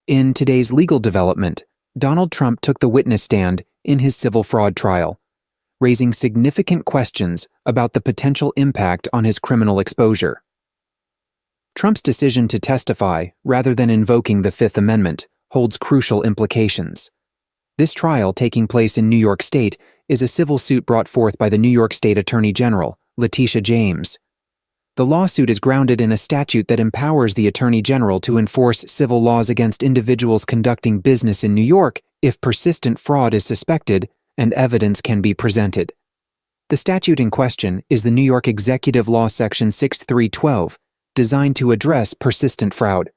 In today's legal development, Donald Trump took the witness stand in his civil fraud trial, raising significant questions about the potential impact on his criminal exposure. Trump's decision to testify rather than invoking the Fifth Amendment holds crucial implications. This trial, taking place in New York State, is a civil suit brought forth by the New York State Attorney General, Letitia James. The lawsuit is grounded in a statute that empowers the Attorney General to enforce civil laws against individuals conducting business in New York if persistent fraud is suspected and evidence can be presented. The statute in question is the New York Executive Law Section 6312, designed to address persistent fraud.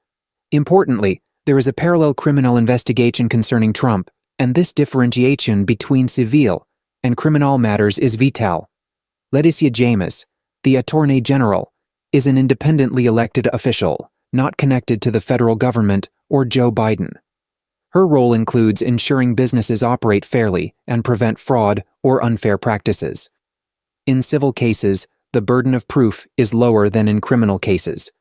Importantly, there is a parallel criminal investigation concerning Trump, and this differentiation between civil and criminal matters is vital. Letitia James, the Attorney General, is an independently elected official, not connected to the federal government or Joe Biden. Her role includes ensuring businesses operate fairly and prevent fraud or unfair practices. In civil cases, the burden of proof is lower than in criminal cases.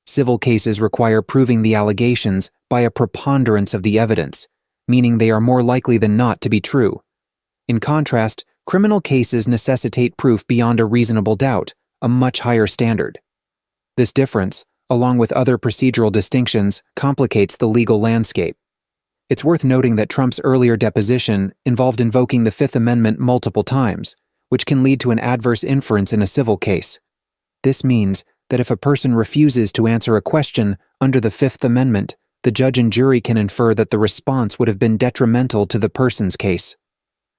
Civil cases require proving the allegations by a preponderance of the evidence, meaning they are more likely than not to be true. In contrast, criminal cases necessitate proof beyond a reasonable doubt, a much higher standard. This difference, along with other procedural distinctions, complicates the legal landscape. It's worth noting that Trump's earlier deposition involved invoking the Fifth Amendment multiple times, which can lead to an adverse inference in a civil case. This means that if a person refuses to answer a question under the Fifth Amendment, the judge and jury can infer that the response would have been detrimental to the person's case.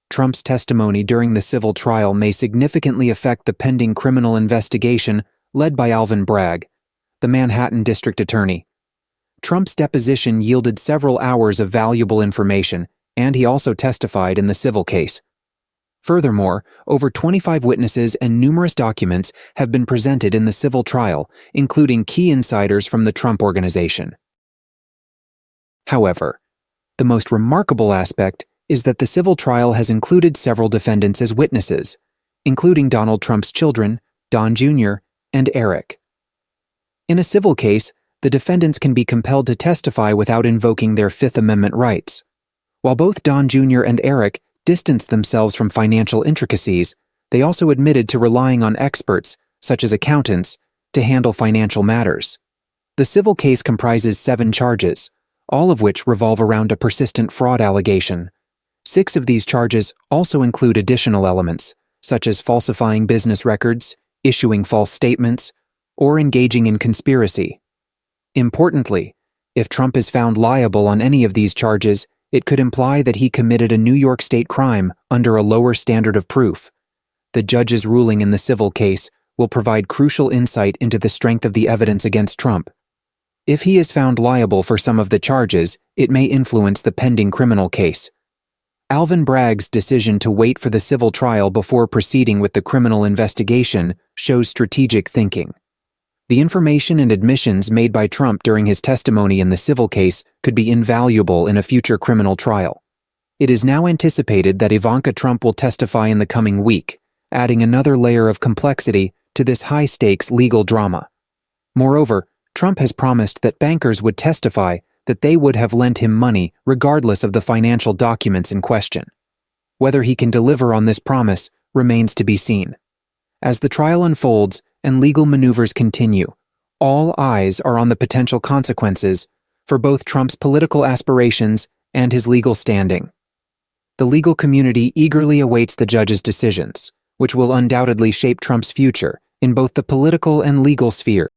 Trump's testimony during the civil trial may significantly affect the pending criminal investigation led by Alvin Bragg, the Manhattan District Attorney. Trump's deposition yielded several hours of valuable information, and he also testified in the civil case. Furthermore, over 25 witnesses and numerous documents have been presented in the civil trial, including key insiders from the Trump Organization. However, the most remarkable aspect is that the civil trial has included several defendants as witnesses, including Donald Trump's children, Don Jr. and Eric. In a civil case, the defendants can be compelled to testify without invoking their Fifth Amendment rights. While both Don Jr. and Eric distanced themselves from financial intricacies, they also admitted to relying on experts, such as accountants, to handle financial matters. The civil case comprises 7 charges, all of which revolve around a persistent fraud allegation. 6 of these charges also include additional elements, such as falsifying business records, issuing false statements, or engaging in conspiracy. Importantly, if Trump is found liable on any of these charges, it could imply that he committed a New York State crime under a lower standard of proof. The judge's ruling in the civil case will provide crucial insight into the strength of the evidence against Trump. If he is found liable for some of the charges, it may influence the pending criminal case. Alvin Bragg's decision to wait for the civil trial before proceeding with the criminal investigation shows strategic thinking. The information and admissions made by Trump during his testimony in the civil case could be invaluable in a future criminal trial. It is now anticipated that Ivanka Trump will testify in the coming week, adding another layer of complexity to this high-stakes legal drama. Moreover, Trump has promised that bankers would testify that they would have lent him money regardless of the financial documents in question. Whether he can deliver on this promise remains to be seen. As the trial unfolds and legal maneuvers continue, all eyes are on the potential consequences for both Trump's political aspirations and his legal standing. The legal community eagerly awaits the judge's decisions, which will undoubtedly shape Trump's future in both the political and legal sphere.